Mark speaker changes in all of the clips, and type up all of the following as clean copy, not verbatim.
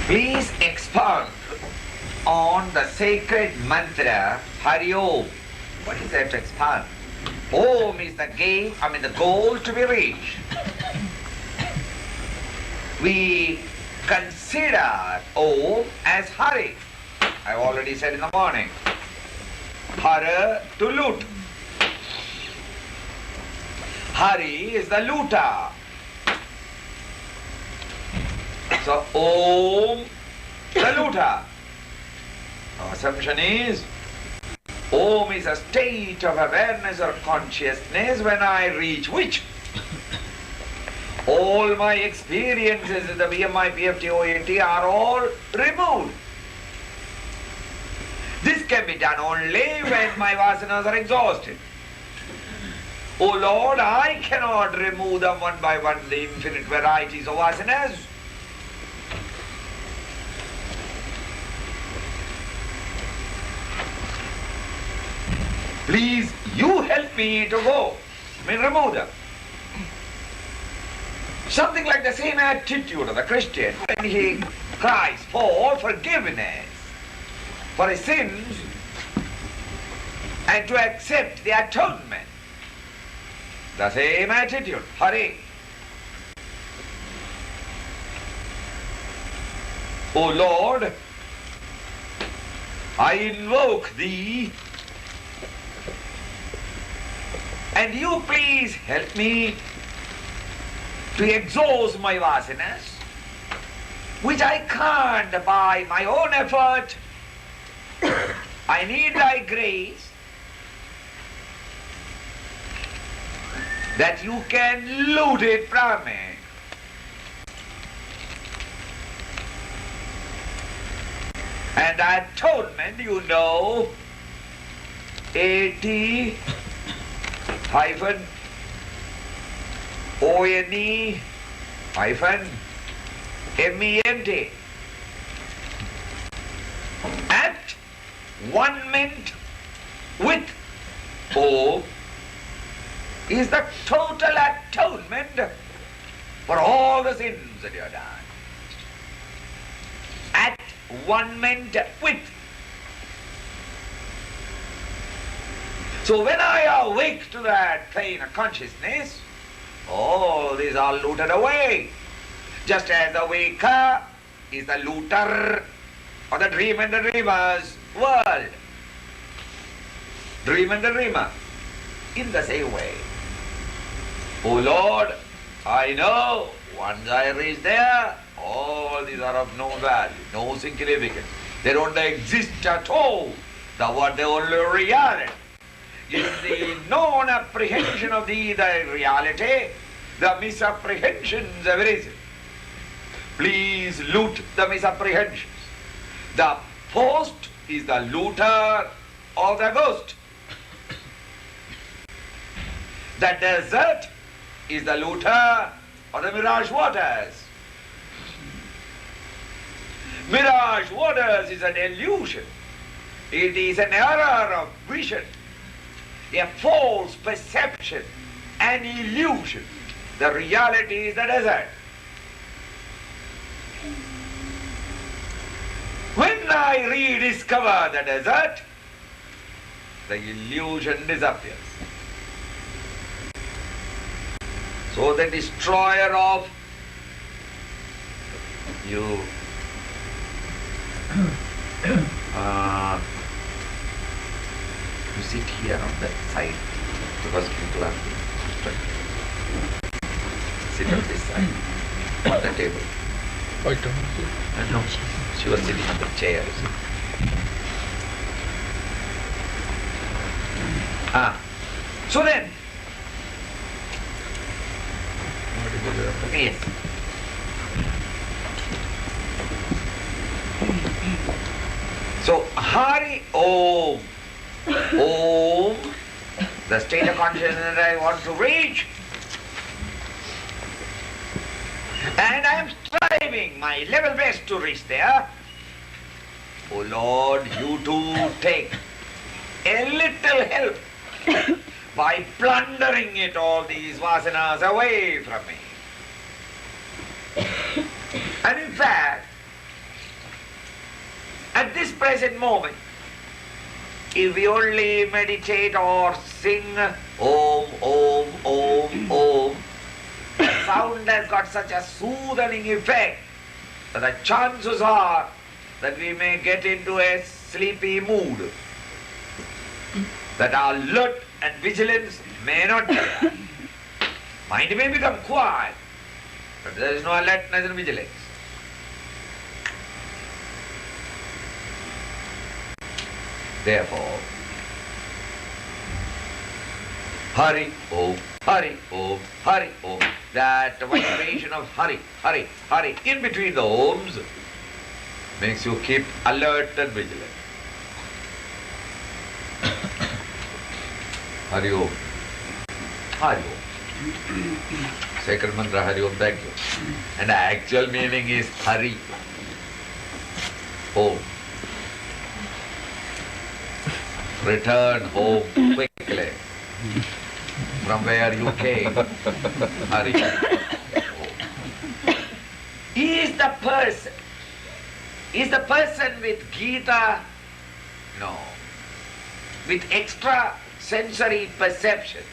Speaker 1: Please expound on the sacred mantra Hari Om. What is that to expound? Om is the game, the goal to be reached. We consider Om as Hari. I've already said in the morning. Hara, to loot. Hari is the looter. So Om, the looter. Our assumption is Om is a state of awareness or consciousness when I reach which all my experiences in the VMI, PFT, OAT are all removed. This can be done only when my vasanas are exhausted. Oh Lord, I cannot remove them one by one, the infinite varieties of vasanas. Please, you help me to go. Remove them. Something like the same attitude of the Christian when he cries for forgiveness for his sins and to accept the atonement. The same attitude. Hari. O Lord, I invoke Thee, and You please help me to exhaust my vasanas, which I can't by my own effort. I need Thy grace that You can loot it from me. And atonement, you know, AT hyphen ONE hyphen MENT. At one mint with O is the total atonement for all the sins that you have done. At one mint with. So when I awake to that plane of consciousness, all these are looted away. Just as the waker is the looter of the dream and the dreamer's world. Dream and the dreamer. In the same way. Oh Lord, I know once I reach there, all these are of no value, no significance. They don't exist at all. The what they only reality. In the non-apprehension of the reality, the misapprehensions have arisen. Please loot the misapprehensions. The post is the looter of the ghost. The desert is the looter of the mirage waters. Mirage waters is an illusion. It is an error of vision, a false perception, an illusion. The reality is the desert. When I rediscover the desert, the illusion disappears. So the destroyer of you you sit here on that side because people are distracted. Sit on this side, on the table.
Speaker 2: I don't see.
Speaker 1: No, she was sitting on the chair. So then, yes. So, Hari Om. Om, the state of consciousness that I want to reach. And I am striving my level best to reach there. Oh Lord, you too take a little help by plundering it, all these vasanas away from me. And in fact, at this present moment, if we only meditate or sing Om, Om, Om, Om, the sound has got such a soothing effect that the chances are that we may get into a sleepy mood, that our alert and vigilance may not be there. Mind may become quiet, but there is no alertness and vigilance. Therefore, Hari Om, Hari Om, Hari Om, that vibration of Hari, Hari, Hari in between the Oms makes you keep alert and vigilant. Hari Om, Hari Om. Sacred mantra Hari Om, thank you. And the actual meaning is Hari Om. Return home quickly from where you came. Hari Om. Is the person with Gita? No. With extra sensory perception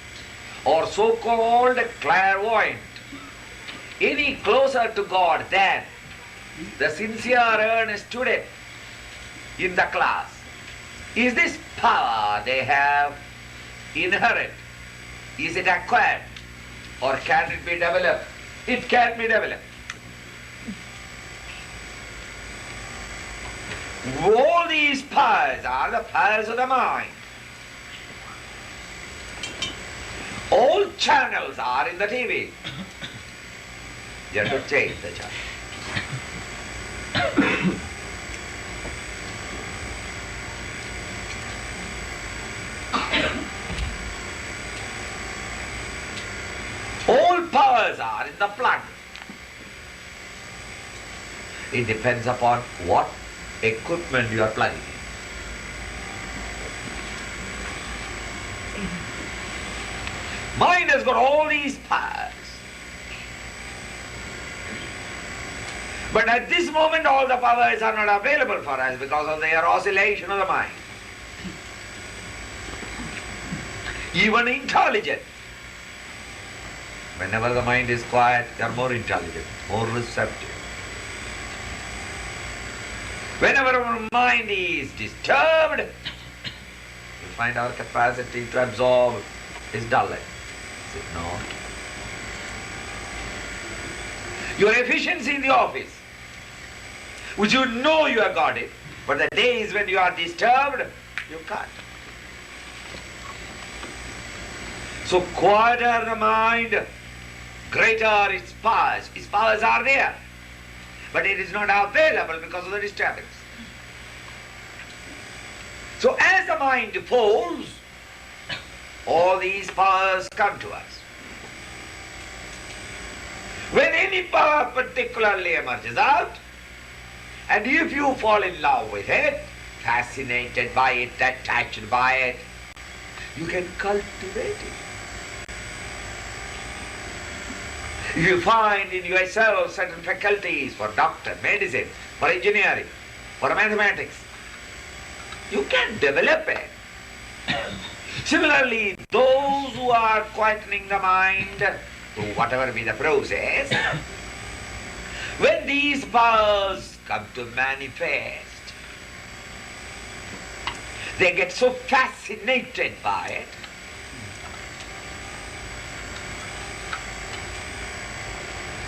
Speaker 1: or so-called clairvoyant any closer to God than the sincere earnest student in the class? Is this power they have inherent? Is it acquired? Or can it be developed? It can be developed. All these powers are the powers of the mind. All channels are in the TV. You have to change the channel. All powers are in the plug. It depends upon what equipment you are plugging in. Mind has got all these powers. But at this moment all the powers are not available for us because of their oscillation of the mind. Even intelligent. Whenever the mind is quiet, you are more intelligent, more receptive. Whenever our mind is disturbed, we find our capacity to absorb is dulled. Is it not? Your efficiency in the office, which you know you have got it, but the days when you are disturbed, you can't. So quieter the mind, greater its powers. Its powers are there, but it is not available because of the disturbance. So as the mind falls, all these powers come to us. When any power particularly emerges out, and if you fall in love with it, fascinated by it, attached by it, you can cultivate it. If you find in yourself certain faculties for doctor, medicine, for engineering, for mathematics, you can develop it. Similarly, those who are quietening the mind, through whatever be the process, when these powers come to manifest, they get so fascinated by it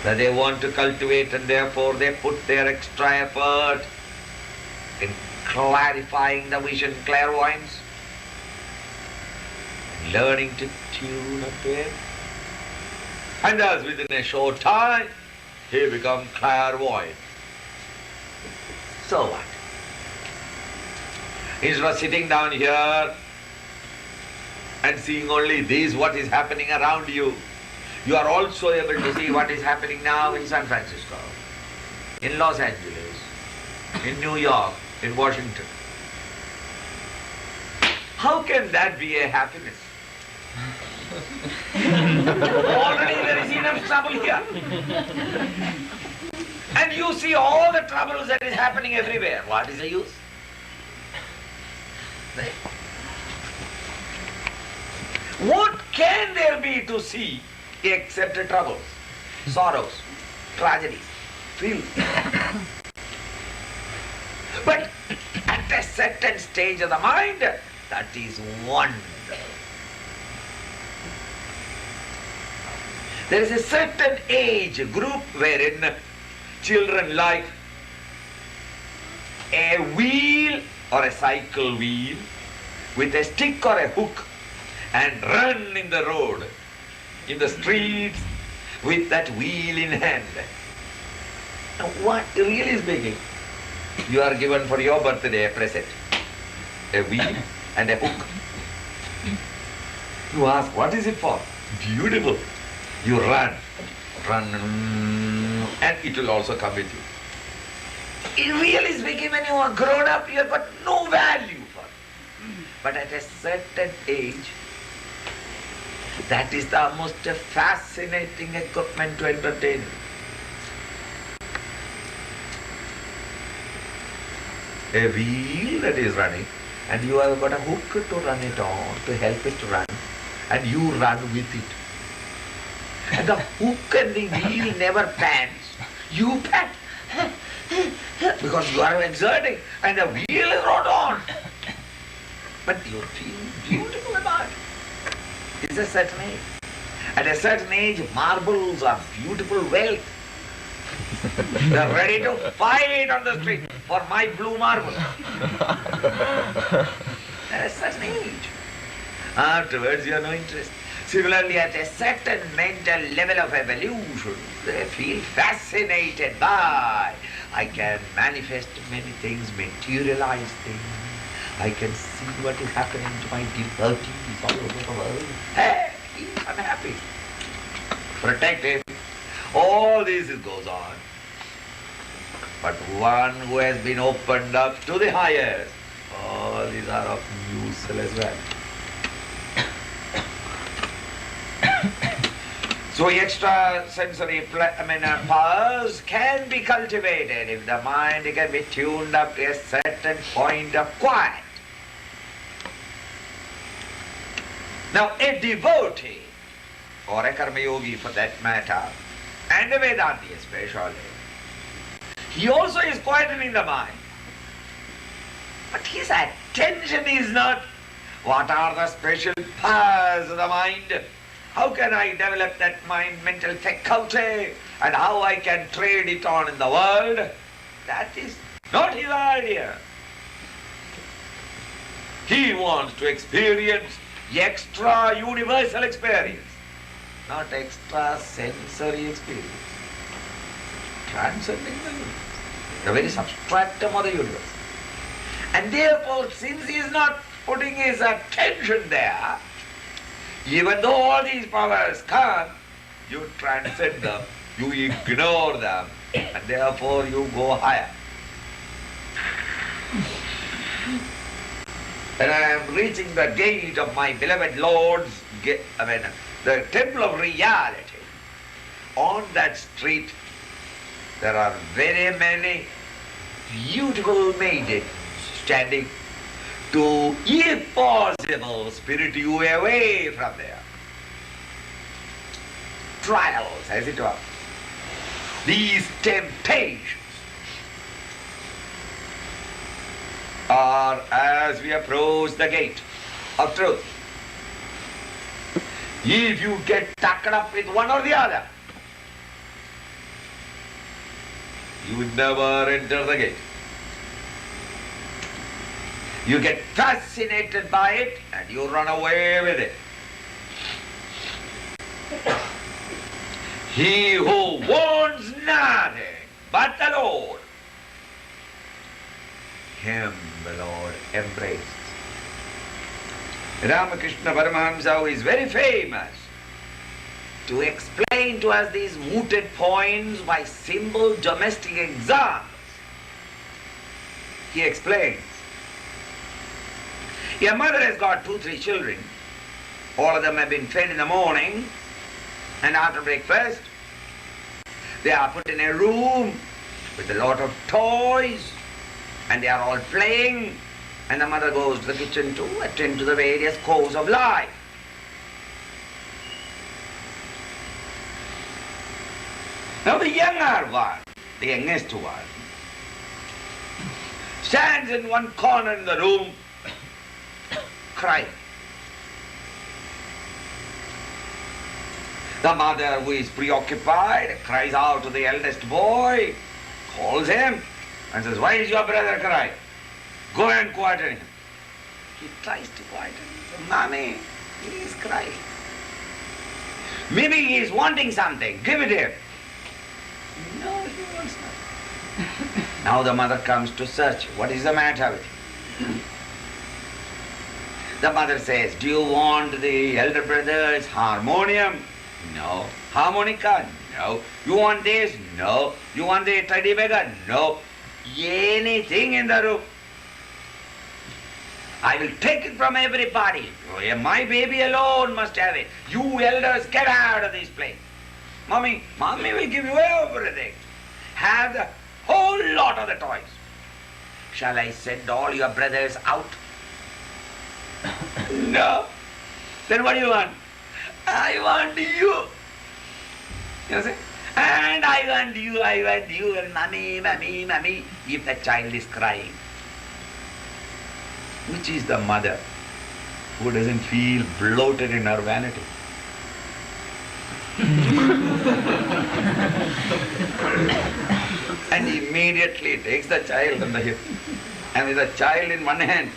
Speaker 1: that they want to cultivate, and therefore they put their extra effort in clarifying the vision, clairvoyance, learning to tune up to it. And thus within a short time, he becomes clairvoyant. So what? Instead of sitting down here and seeing only this, what is happening around you, you are also able to see what is happening now in San Francisco, in Los Angeles, in New York, in Washington. How can that be a happiness? Already there is enough trouble here. And you see all the troubles that is happening everywhere. What is the use? What can there be to see except the troubles, sorrows, tragedies, feelings? But at a certain stage of the mind, that is wonder. There is a certain age group wherein children like a wheel or a cycle wheel with a stick or a hook and run in the road, in the streets with that wheel in hand. Now what really speaking? You are given for your birthday a present, a wheel and a hook. You ask, what is it for? Beautiful. You run, and it will also come with you. It really speaking, when you are grown up, you have got no value for it. But at a certain age, that is the most fascinating equipment to entertain. A wheel that is running, and you have got a hook to run it on, to help it to run, and you run with it. And the hook and the wheel never pants. You pant. Because you are exerting, and the wheel is not on. But you feel beautiful about it. It's a certain age. At a certain age, marbles are beautiful wealth. They are ready to fight on the street for my blue marble. At a certain age. Afterwards, you have no interest. Similarly, at a certain mental level of evolution, they feel fascinated by, I can manifest many things, materialize things. I can see what is happening to my devotees all over the world. Hey, I'm happy. Protect him. All this goes on. But one who has been opened up to the highest, all these are of use as well. So extrasensory powers can be cultivated if the mind can be tuned up to a certain point of quiet. Now a devotee, or a karma yogi for that matter, and a Vedanti especially, he also is quietening the mind. But his attention is not, what are the special powers of the mind? How can I develop that mental faculty, and how I can trade it on in the world? That is not his idea. He wants to experience extra universal experience, not extra sensory experience. Transcending the universe, the very substratum of the universe. And therefore, since he is not putting his attention there, even though all these powers come, you transcend them, you ignore them, and therefore you go higher. When I am reaching the gate of my beloved Lord's, the temple of reality, on that street there are very many beautiful maidens standing to, if possible, spirit you away from there. Trials, as it were. These temptations are as we approach the gate of truth. If you get tucked up with one or the other, you will never enter the gate. You get fascinated by it and you run away with it. He who wants nothing but the Lord, him the Lord embraced. Ramakrishna Paramahamsa, who is very famous to explain to us these mooted points by simple domestic examples, he explains. A mother has got 2-3 children, All of them have been fed in the morning, and after breakfast, they are put in a room with a lot of toys, and they are all playing, and the mother goes to the kitchen to attend to the various course of life. Now the younger one, the youngest one, stands in one corner in the room, crying. The mother, who is preoccupied, cries out to the eldest boy, calls him, and says, "Why is your brother crying? Go and quieten him." He tries to quieten him. "Mommy, he is crying. Maybe he is wanting something. Give it him." "No, he wants nothing." Now the mother comes to search. What is the matter with him? The mother says, "Do you want the elder brother's harmonium?" "No." "Harmonica?" "No." "You want this?" "No." "You want the teddy bear?" "No." "Anything in the room. I will take it from everybody. My baby alone must have it. You elders, get out of this place. Mommy will give you everything. Have the whole lot of the toys. Shall I send all your brothers out?" "No." "Then what do you want?" "I want you." You see? "And I want you, and mommy. If the child is crying, which is the mother who doesn't feel bloated in her vanity? And immediately takes the child on the hip, and with the child in one hand,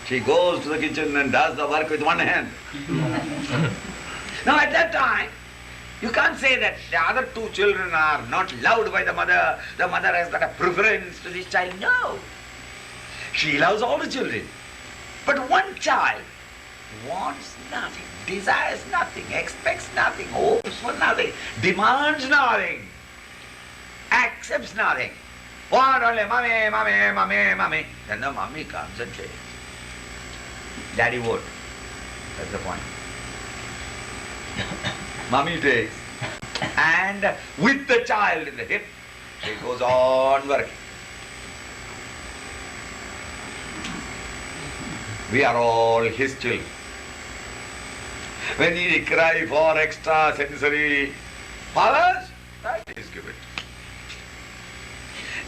Speaker 1: she goes to the kitchen and does the work with one hand. Now at that time, you can't say that the other two children are not loved by the mother. The mother has got a preference to this child. No. She loves all the children. But one child wants nothing, desires nothing, expects nothing, hopes for nothing, demands nothing, accepts nothing. Want only mommy. Then the mommy comes and says, "Daddy won't." That's the point. Mommy takes, and with the child in the hip, she goes on working. We are all his children. When we cry for extra sensory powers, that is given.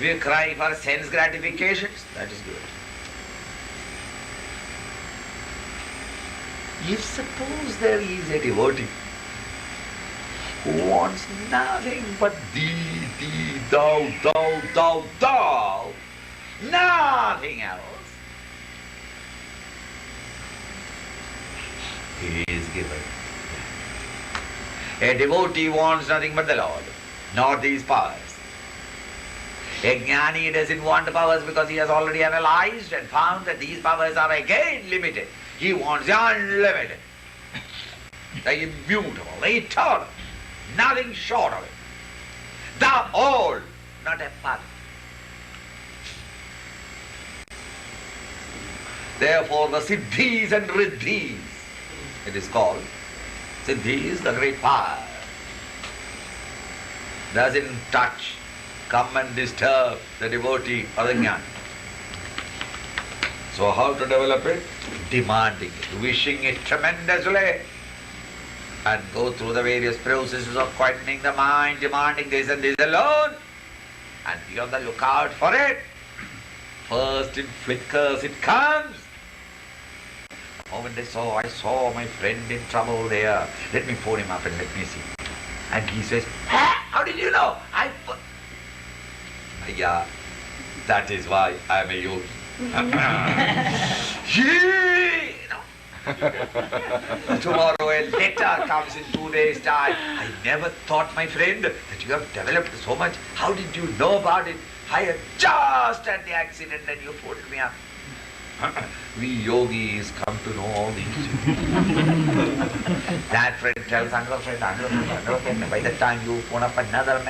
Speaker 1: We cry for sense gratifications, that is given. If suppose there is a devotee who wants nothing but thee, thou, nothing else, he is given. A devotee wants nothing but the Lord, not these powers. A jnani doesn't want the powers because he has already analyzed and found that these powers are again limited. He wants the unlimited, the immutable, the eternal, nothing short of it. The all, not a part. Therefore the siddhis and riddhis, it is called, siddhis, the great power, doesn't touch, come and disturb the devotee or the jnani. So how to develop it? Demanding it, wishing it tremendously, and go through the various processes of quietening the mind, demanding this and this alone, and be on the lookout for it. First in flickers it comes. The moment I saw my friend in trouble there, let me phone him up and let me see. And he says, "How did you know?" Yeah, that is why I am a yogi. Tomorrow a letter comes in 2 days' time. "I never thought, my friend, that you have developed so much. How did you know about it? I had just had the accident and you phoned me up." We yogis come to know all these things. That friend tells another friend, by the time you phone up another man,